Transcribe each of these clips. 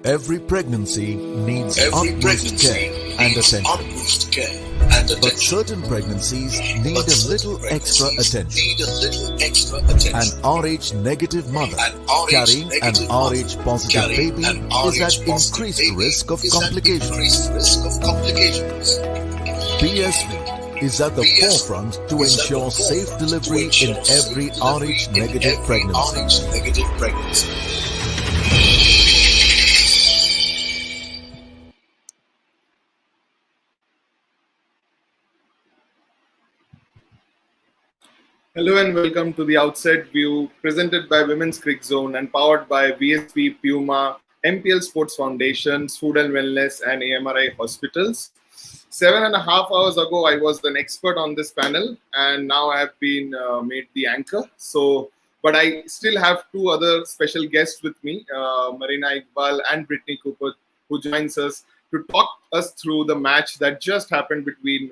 Every pregnancy needs utmost care and attention. But certain pregnancies need a little extra attention. An RH negative mother carrying an RH positive baby is at increased risk of complications. BSV is at the forefront to ensure safe delivery in every RH negative pregnancy. Hello and welcome to the Outset View, presented by Women's Cricket Zone and powered by BSV, Puma, MPL Sports Foundations, Food and Wellness, and AMRI Hospitals. 7.5 hours ago, I was an expert on this panel, and now I have been made the anchor. But I still have two other special guests with me, Marina, Iqbal, and Britney Cooper, who joins us to talk us through the match that just happened between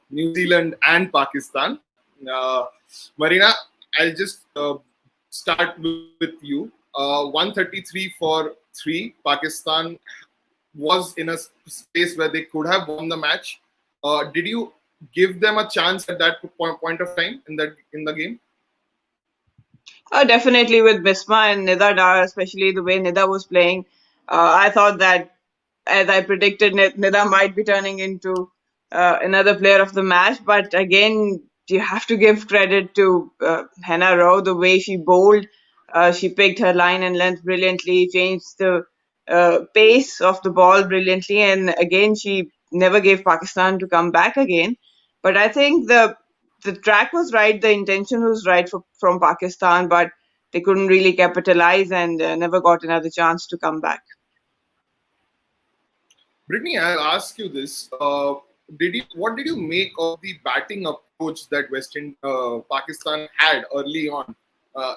New Zealand and Pakistan. Marina, I'll just start with you. 133 for 3. Pakistan was in a space where they could have won the match. Did you give them a chance at that point of time in the game? Definitely with Bisma and Nida Dar, especially the way Nida was playing. I thought that, as I predicted, Nida might be turning into another player of the match. But again, you have to give credit to Hannah Rowe, the way she bowled. She picked her line and length brilliantly, changed the pace of the ball brilliantly, and again, she never gave Pakistan to come back again. But I think the track was right, the intention was right from Pakistan, but they couldn't really capitalize and never got another chance to come back. Britney, I'll ask you this. What did you make of the batting approach that Pakistan had early on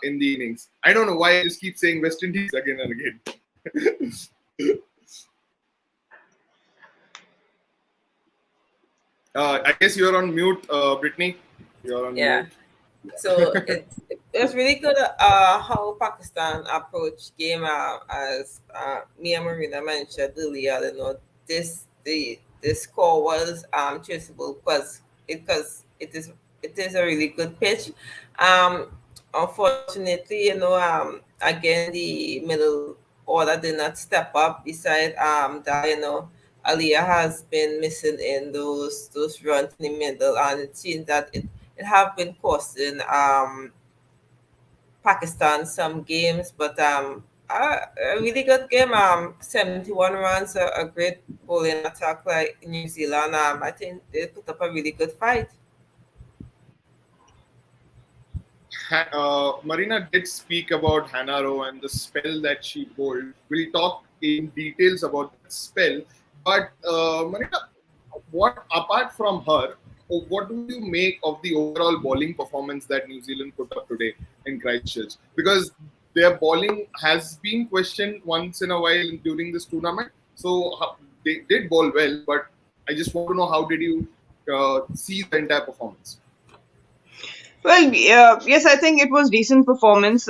in the innings? I don't know why I just keep saying West Indies again and again. I guess you're on mute, Britney. You're on mute. So it was really good how Pakistan approached game as me and Marina mentioned earlier. The score was traceable because it is a really good pitch. Unfortunately, again the middle order did not step up. Beside that, Aliyah has been missing in those runs in the middle, and it seems that it have been costing Pakistan some games, but a really good game. 71 runs, a great bowling attack like New Zealand. I think they put up a really good fight. Marina did speak about Hannah Rowe and the spell that she bowled. We'll talk in details about that spell. But Marina, apart from her, what do you make of the overall bowling performance that New Zealand put up today in Christchurch? Because their bowling has been questioned once in a while during this tournament. So they did bowl well, but I just want to know, how did you see the entire performance? Well, yes, I think it was decent performance.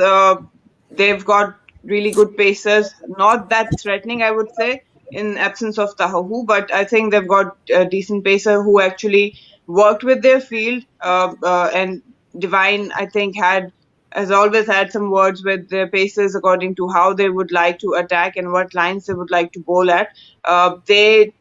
They've got really good pacers, not that threatening, I would say, in absence of Tahahu, but I think they've got a decent pacer who actually worked with their field. And Divine, I think, has always had some words with their pacers according to how they would like to attack and what lines they would like to bowl at. They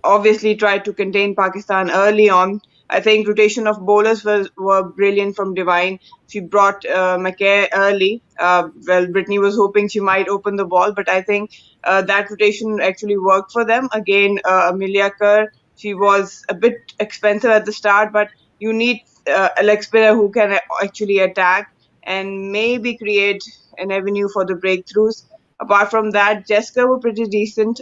obviously tried to contain Pakistan early on. I think rotation of bowlers were brilliant from Divine. She brought McKay early. Britney was hoping she might open the ball, but I think that rotation actually worked for them. Again, Amelia Kerr, she was a bit expensive at the start, but you need a leg spinner who can actually attack and maybe create an avenue for the breakthroughs. Apart from that, Jessica were pretty decent.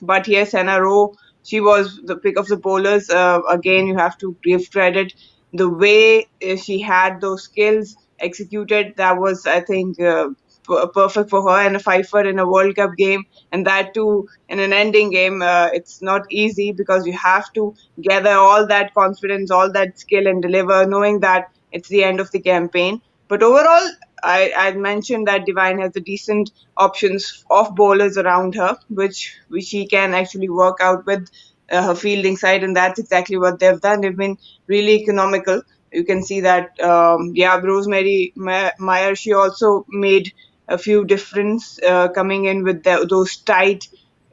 But yes, Hannah Rowe, she was the pick of the bowlers. Again, you have to give credit. The way she had those skills executed, that was, I think, perfect for her, and a fifer in a World Cup game, and that too in an ending game. It's not easy because you have to gather all that confidence, all that skill and deliver, knowing that it's the end of the campaign. But overall, I mentioned that Divine has the decent options of bowlers around her, which she can actually work out with her fielding side, and that's exactly what they've done. They've been really economical. You can see that, Rosemary Meyer, she also made a few difference coming in with those tight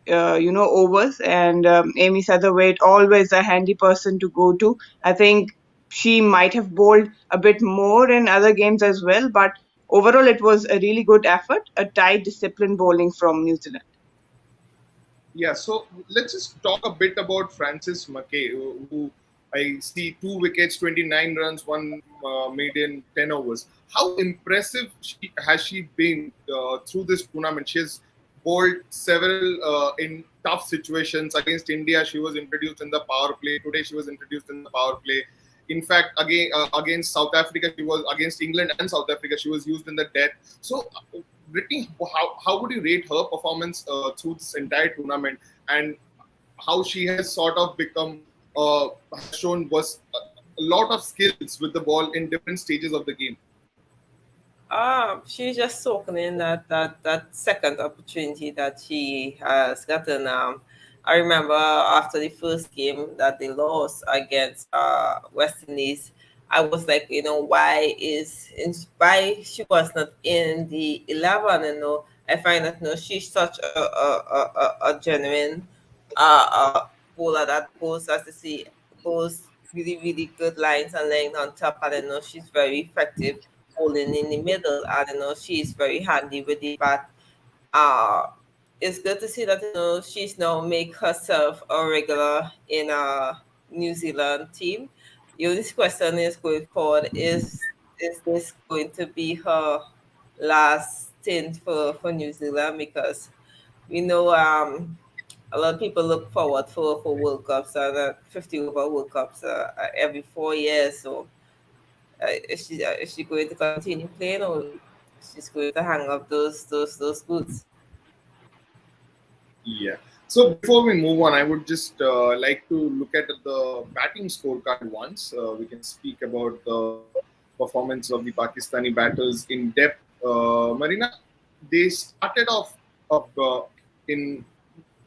overs. And Amy Satterthwaite, always a handy person to go to. I think she might have bowled a bit more in other games as well, but overall it was a really good effort, a tight, disciplined bowling from New Zealand. Yeah, so let's just talk a bit about Francis McKay, who I see 2 wickets, 29 runs, one made in 10 overs. How impressive has she been through this tournament? She has bowled several in tough situations. Against India, she was introduced in the power play. Today, she was introduced in the power play. In fact, again against South Africa, she was against England and South Africa. She was used in the death. So, Britney, how would you rate her performance through this entire tournament, and how she has sort of become has shown was a lot of skills with the ball in different stages of the game? She's just soaking in that second opportunity that she has gotten. I remember after the first game that they lost against West Indies, I was like, why she was not in the 11? I find that she's such a genuine bowler that goes, as you see, goes really really good lines and laying on top, and I know she's very effective bowling in the middle, and she's very handy with the bat. Uh, it's good to see that she's now make herself a regular in a New Zealand team. This question is going forward: is this going to be her last stint for New Zealand? Because we know a lot of people look forward for World Cups and 50 over World Cups every 4 years. So is she going to continue playing, or she's going to hang up those boots? Yeah. So before we move on, I would just like to look at the batting scorecard once. We can speak about the performance of the Pakistani batters in depth. Marina, they started off in,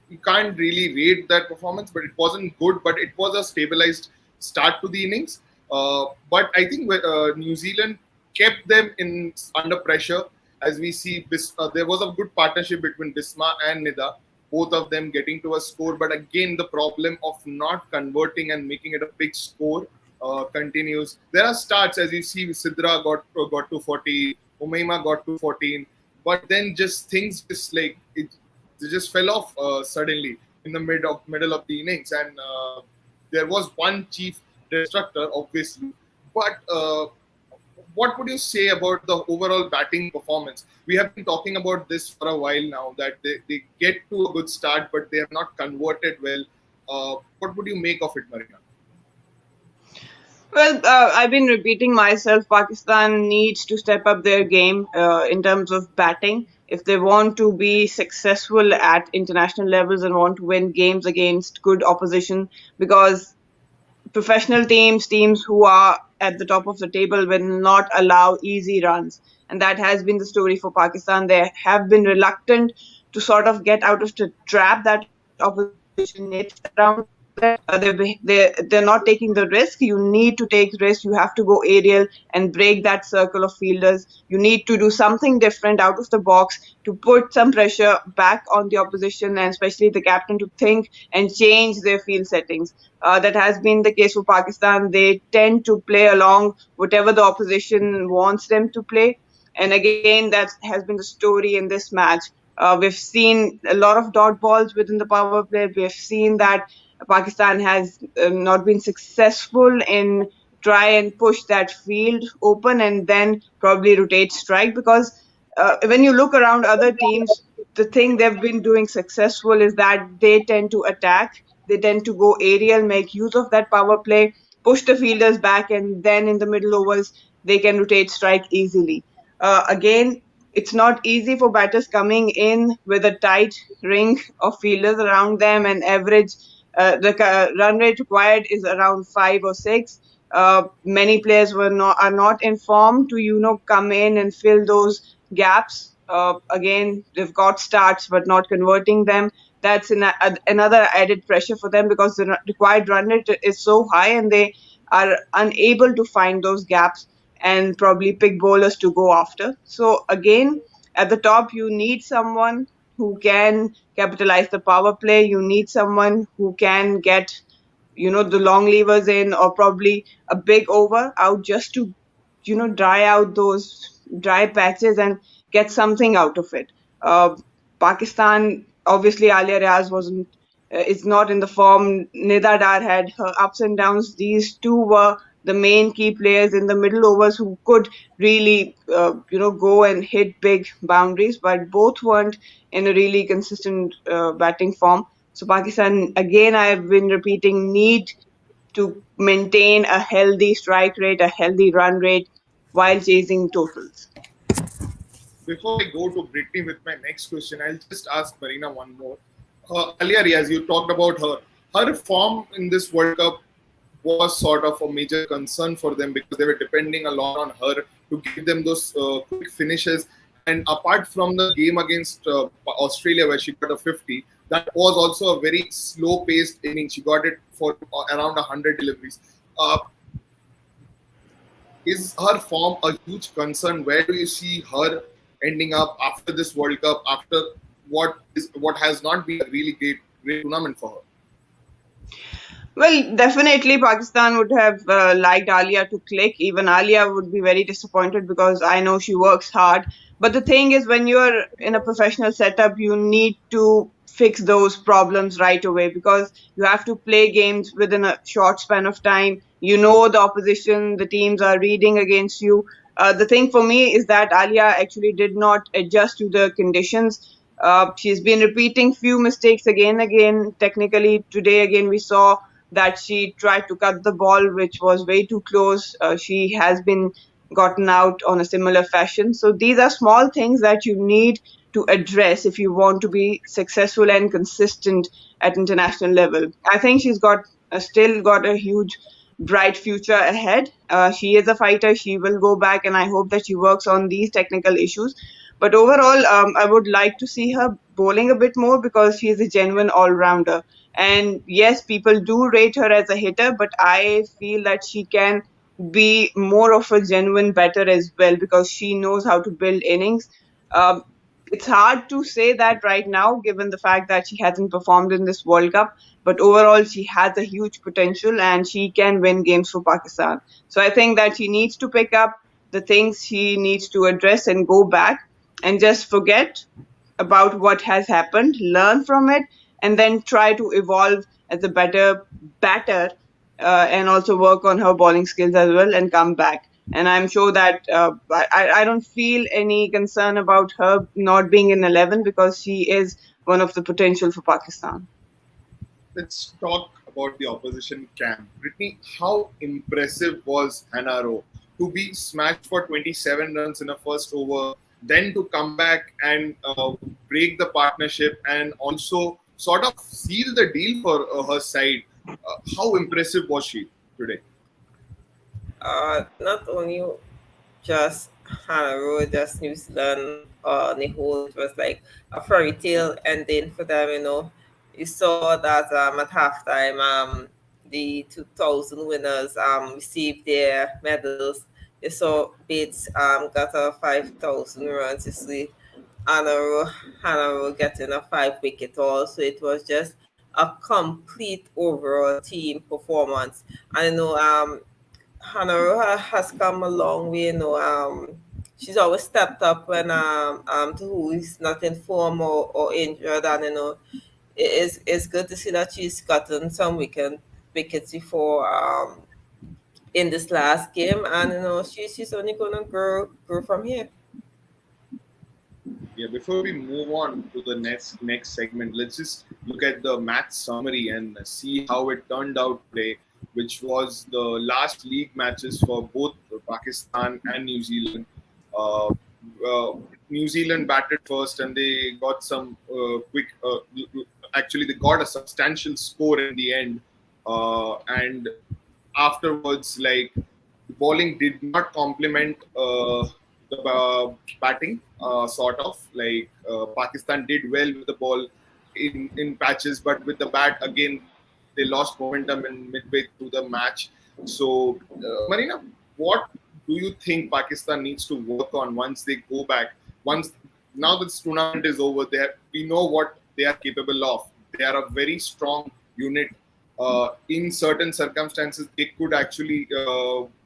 you can't really rate that performance, but it wasn't good, but it was a stabilized start to the innings. But I think New Zealand kept them in under pressure. As we see, there was a good partnership between Bisma and Nida, both of them getting to a score. But again, the problem of not converting and making it a big score continues. There are starts, as you see, Sidra got to 40, Umaima got to 14, but then just things just like they just fell off suddenly in the middle of the innings, and there was one chief destructor, obviously. But what would you say about the overall batting performance? We have been talking about this for a while now, that they get to a good start, but they have not converted well. What would you make of it, Marina? Well, I've been repeating myself. Pakistan needs to step up their game in terms of batting if they want to be successful at international levels and want to win games against good opposition. Because professional teams who are at the top of the table will not allow easy runs. And that has been the story for Pakistan. They have been reluctant to sort of get out of the trap that opposition knits around them. They're not taking the risk. You need to take risk. You have to go aerial and break that circle of fielders. You need to do something different out of the box to put some pressure back on the opposition, and especially the captain, to think and change their field settings. That has been the case for Pakistan. They tend to play along whatever the opposition wants them to play. And again, that has been the story in this match. We've seen a lot of dot balls within the power play. We've seen that Pakistan has not been successful in try and push that field open and then probably rotate strike, because when you look around other teams, the thing they've been doing successful is that they tend to attack, they tend to go aerial, make use of that power play, push the fielders back, and then in the middle overs they can rotate strike easily. Again, it's not easy for batters coming in with a tight ring of fielders around them, and average the run rate required is around 5 or 6. Many players are not informed to come in and fill those gaps. Again, they've got starts but not converting them. That's another added pressure for them because the required run rate is so high and they are unable to find those gaps and probably pick bowlers to go after. So again, at the top, you need someone who can capitalize the power play. You need someone who can get the long levers in, or probably a big over out just to dry out those dry patches and get something out of it. Pakistan, obviously, Alia Riaz wasn't is not in the form. Nida Dar had her ups and downs. These two were the main key players in the middle overs who could really go and hit big boundaries, but both weren't in a really consistent batting form. So Pakistan, again, I've been repeating, need to maintain a healthy strike rate, a healthy run rate while chasing totals. Before I go to Britney with my next question, I'll just ask Marina one more. Alia Riaz, you talked about her. Her form in this World Cup was sort of a major concern for them because they were depending a lot on her to give them those quick finishes. And apart from the game against Australia, where she got a 50, that was also a very slow-paced inning. She got it for around 100 deliveries. Is her form a huge concern? Where do you see her ending up after this World Cup? After what has not been a really great tournament for her? Well, definitely Pakistan would have liked Alia to click. Even Alia would be very disappointed because I know she works hard. But the thing is, when you're in a professional setup, you need to fix those problems right away because you have to play games within a short span of time. You know the opposition, the teams are reading against you. The thing for me is that Alia actually did not adjust to the conditions. She's been repeating few mistakes again. Technically, today again we saw that she tried to cut the ball, which was way too close. She has been gotten out on a similar fashion. So these are small things that you need to address if you want to be successful and consistent at international level. I think she's got still got a huge bright future ahead. She is a fighter. She will go back, and I hope that she works on these technical issues. But overall, I would like to see her bowling a bit more because she is a genuine all-rounder. And yes, people do rate her as a hitter, but I feel that she can be more of a genuine batter as well because she knows how to build innings. Um, it's hard to say that right now, given the fact that she hasn't performed in this World Cup. But overall, she has a huge potential and she can win games for Pakistan. So I think that she needs to pick up the things she needs to address and go back and just forget about what has happened, learn from it, and then try to evolve as a better batter and also work on her bowling skills as well and come back. And I'm sure that I don't feel any concern about her not being in 11 because she is one of the potential for Pakistan. Let's talk about the opposition camp. Britney, how impressive was Hannah Rowe to be smashed for 27 runs in a first over, then to come back and break the partnership and also sort of seal the deal for her side? How impressive was she today? Not only just Hannah Rowe, just New Zealand on the whole, it was like a fairy tale ending for them, You saw that at halftime, the 2000 winners received their medals. You saw Bates got a 5,000 runs. You see Hannah Rowe getting a 5 wicket haul. So it was just a complete overall team performance. I know Hannah has come a long way, she's always stepped up when to who is not in form or injured, and it's good to see that she's gotten some wickets before in this last game, and she's only gonna grow from here. Yeah, before we move on to the next segment, let's just look at the match summary and see how it turned out today, which was the last league matches for both Pakistan and New Zealand. Uh, New Zealand batted first, and they got some quick. Actually, they got a substantial score in the end, and afterwards, like the bowling did not complement the batting, sort of like Pakistan did well with the ball in patches, but with the bat again they lost momentum in midway through the match. So, Marina, what do you think Pakistan needs to work on once they go back? Once now this tournament is over, we know what they are capable of. They are a very strong unit. In certain circumstances, they could actually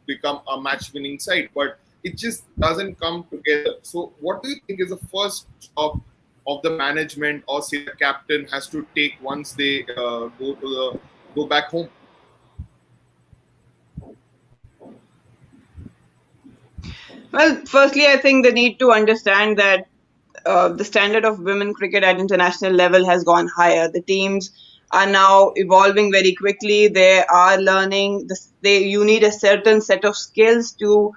become a match-winning side, but it just doesn't come together. So, what do you think is the first job of the management or say the captain has to take once they go back home? Well, firstly, I think they need to understand that the standard of women cricket at international level has gone higher. The teams are now evolving very quickly. They are learning. You need a certain set of skills to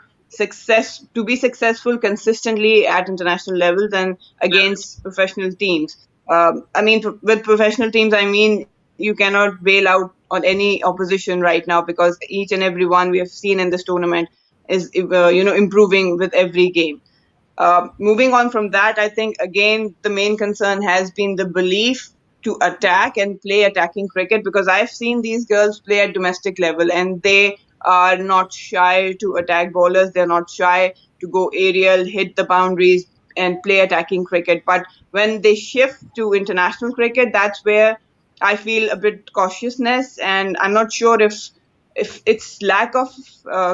be successful consistently at international levels and against professional teams. With professional teams, I mean you cannot bail out on any opposition right now because each and every one we have seen in this tournament is improving with every game. Moving on from that, I think again the main concern has been the belief to attack and play attacking cricket, because I've seen these girls play at domestic level and they are not shy to attack bowlers. They're not shy to go aerial, hit the boundaries, and play attacking cricket. But when they shift to international cricket, that's where I feel a bit cautiousness, and I'm not sure if it's lack of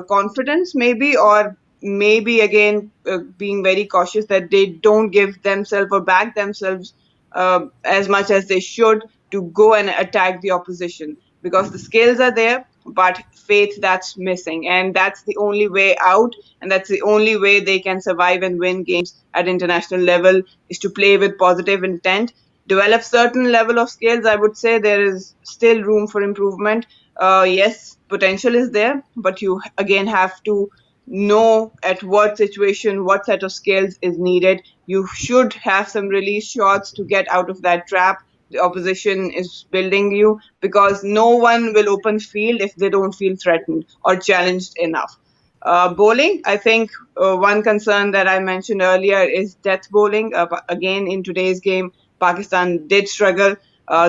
confidence maybe, or maybe again being very cautious that they don't give themselves or back themselves as much as they should to go and attack the opposition, because the skills are there but faith that's missing, and that's the only way out, and that's the only way they can survive and win games at international level, is to play with positive intent, develop certain level of skills. I would say there is still room for improvement. Yes, potential is there, but you again have to know at what situation what set of skills is needed. You should have some release shots to get out of that trap the opposition is building you, because no one will open field if they don't feel threatened or challenged enough. Bowling, I think one concern that I mentioned earlier is death bowling. Again, in today's game, Pakistan did struggle.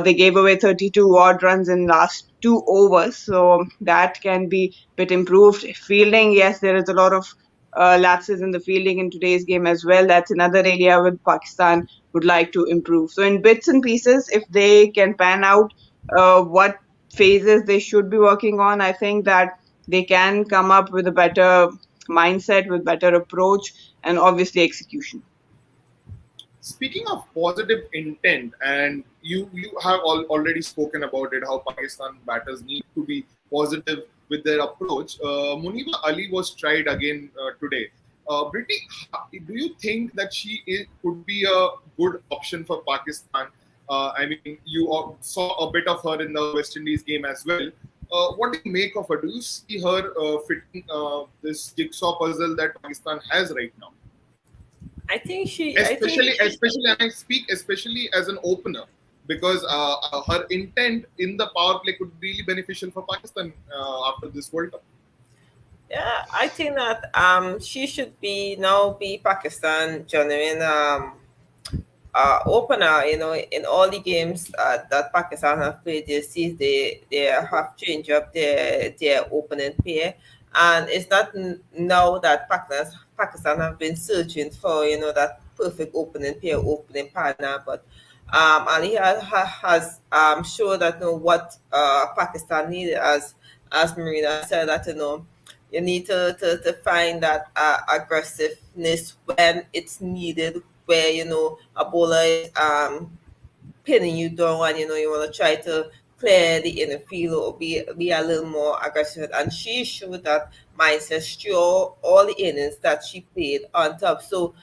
They gave away 32 odd runs in last 2 overs, so that can be a bit improved. Fielding, yes, there is a lot of lapses in the fielding in today's game as well. That's another area where Pakistan would like to improve. So in bits and pieces, if they can pan out what phases they should be working on, I think that they can come up with a better mindset, with better approach, and obviously execution. Speaking of positive intent, and you have already spoken about it, how Pakistan batters need to be positive with their approach. Muniba Ali was tried again today. Britney, do you think that could be a good option for Pakistan? I mean, you saw a bit of her in the West Indies game as well. What do you make of her? Do you see her fitting this jigsaw puzzle that Pakistan has right now? Especially, and I speak especially as an opener, because her intent in the power play could be really beneficial for Pakistan after this World Cup. Yeah, I think that she should be Pakistan genuine opener. You know, in all the games that Pakistan have played this season, they have changed up their opening pair, and it's not now that Pakistan have been searching for that perfect opening pair, opening partner, but Ali has shown that what Pakistan needed, as Marina said, that you need to find that aggressiveness when it's needed, where a bowler is pinning you down, and you want to try to clear the inner field or be a little more aggressive. And she showed that mindset through all the innings that she played on top. So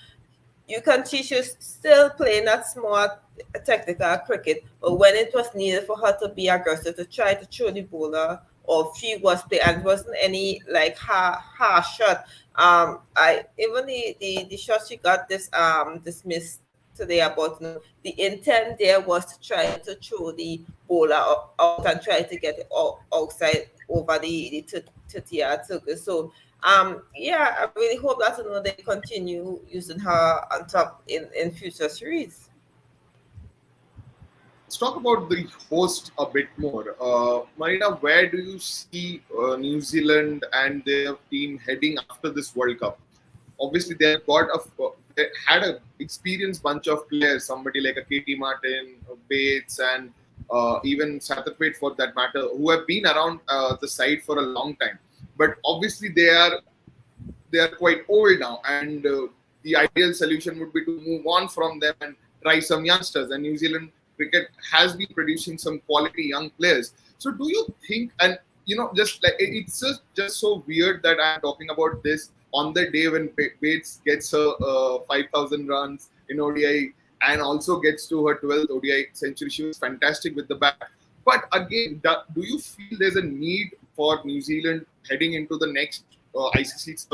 you can teach her still playing that smart technical cricket, but when it was needed for her to be aggressive, to try to throw the bowler, or she was playing, and it wasn't any like harsh shot. I even the shot she got dismissed today about the intent there was to try to throw the bowl out and try to get it outside over the 30-yard circle. So yeah, I really hope that they continue using her on top in future series. Let's talk about the host a bit more. Marina, where do you see New Zealand and their team heading after this World Cup? Obviously, they had a experienced bunch of players, somebody like a Katie Martin, Bates, and even Satterthwaite for that matter, who have been around the side for a long time. But obviously, they are quite old now, and the ideal solution would be to move on from them and try some youngsters. And New Zealand cricket has been producing some quality young players. So, do you think? And just like it's just so weird that I'm talking about this on the day when Bates gets her 5,000 runs in ODI and also gets to her 12th ODI century. She was fantastic with the bat. But again, do you feel there's a need for New Zealand heading into the next ICC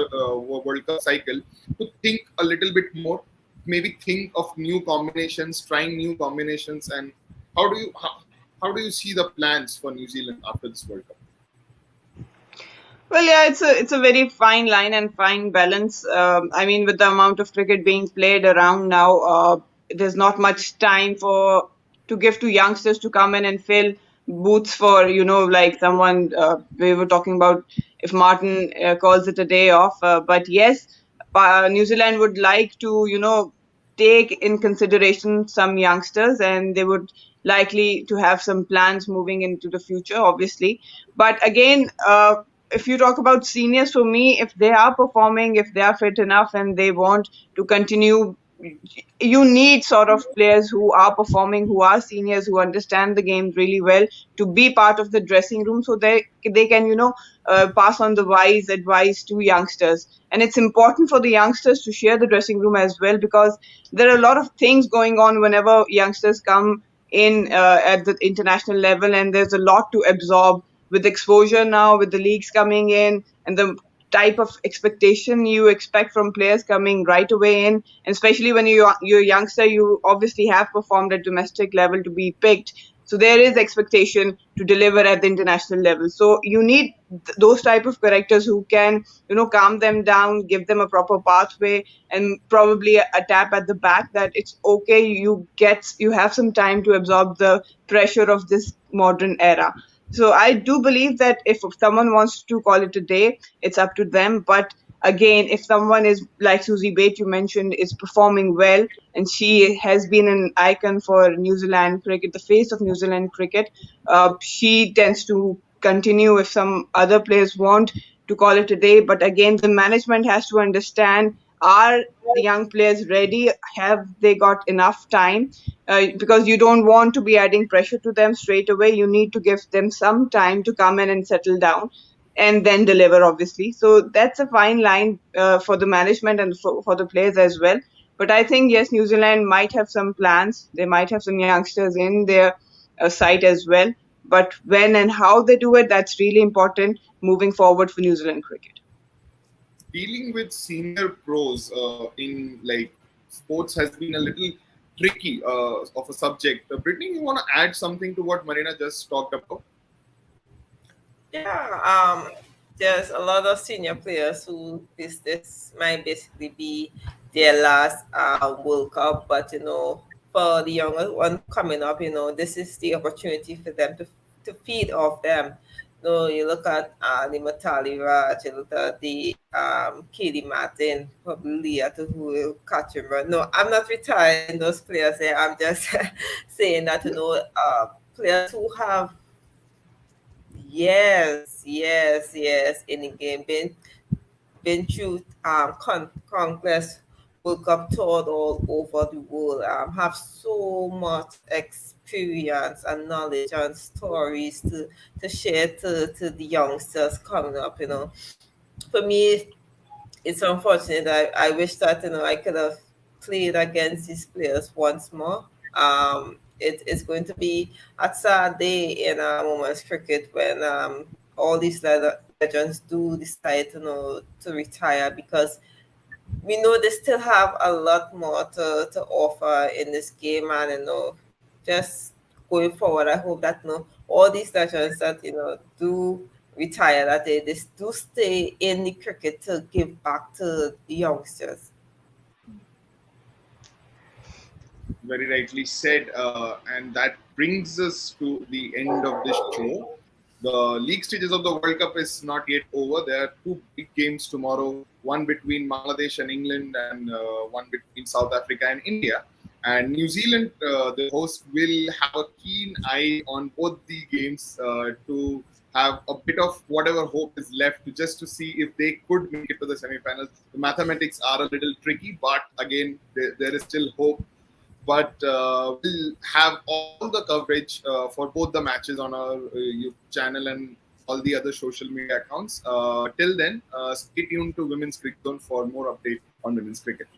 World Cup cycle to think a little bit more, maybe think of new combinations, trying new combinations, and how do you see the plans for New Zealand after this World Cup? Well, yeah, it's a very fine line and fine balance. I mean, with the amount of cricket being played around now, there's not much time to give to youngsters to come in and fill boots for like someone we were talking about if Martin calls it a day off. But yes, New Zealand would like to take in consideration some youngsters, and they would likely to have some plans moving into the future, obviously. But again, if you talk about seniors, for me, if they are performing, if they are fit enough and they want to continue, you need sort of players who are performing, who are seniors, who understand the game really well, to be part of the dressing room, so they can pass on the wise advice to youngsters. And it's important for the youngsters to share the dressing room as well, because there are a lot of things going on whenever youngsters come in at the international level, and there's a lot to absorb with exposure now, with the leagues coming in, and the type of expectation you expect from players coming right away in. And especially when you're a youngster, you obviously have performed at domestic level to be picked. So there is expectation to deliver at the international level. So you need those type of characters who can, calm them down, give them a proper pathway, and probably a tap at the back that it's okay. You have some time to absorb the pressure of this modern era. So I do believe that if someone wants to call it a day, it's up to them. But again, if someone is like Susie Bate, you mentioned, is performing well, and she has been an icon for New Zealand cricket, the face of New Zealand cricket, she tends to continue if some other players want to call it a day. But again, the management has to understand, are the young players ready? Have they got enough time? Because you don't want to be adding pressure to them straight away. You need to give them some time to come in and settle down and then deliver, obviously. So that's a fine line for the management and for the players as well. But I think, yes, New Zealand might have some plans. They might have some youngsters in their side as well. But when and how they do it, that's really important moving forward for New Zealand cricket. Dealing with senior pros in like sports has been a little tricky of a subject. Britney, you want to add something to what Marina just talked about? Yeah, there's a lot of senior players who this might basically be their last World Cup, but for the younger one coming up, this is the opportunity for them to feed off them. You look at the Matali Raj, you look at the Katie Martin, probably Leah, who will catch him. But no, I'm not retiring those players there. I'm just saying that, players who have, yes, in the game, been through conquest, World Cup toured all over the world, have so much experience and knowledge and stories to share to the youngsters coming up. For me, it's unfortunate. I wish that I could have played against these players once more. It's going to be a sad day in women's cricket when all these legends do decide to retire, because we know they still have a lot more to offer in this game, and just going forward, I hope that all these legends that do retire, that they do stay in the cricket to give back to the youngsters. Very rightly said. And that brings us to the end of this show. The league stages of the World Cup is not yet over. There are two big games tomorrow, one between Bangladesh and England, and one between South Africa and India. And New Zealand, the host, will have a keen eye on both the games to have a bit of whatever hope is left, just to see if they could make it to the semifinals. The mathematics are a little tricky, but again, there is still hope. But we'll have all the coverage for both the matches on our YouTube channel and all the other social media accounts. Till then, stay tuned to Women's Cricket Zone for more updates on women's cricket.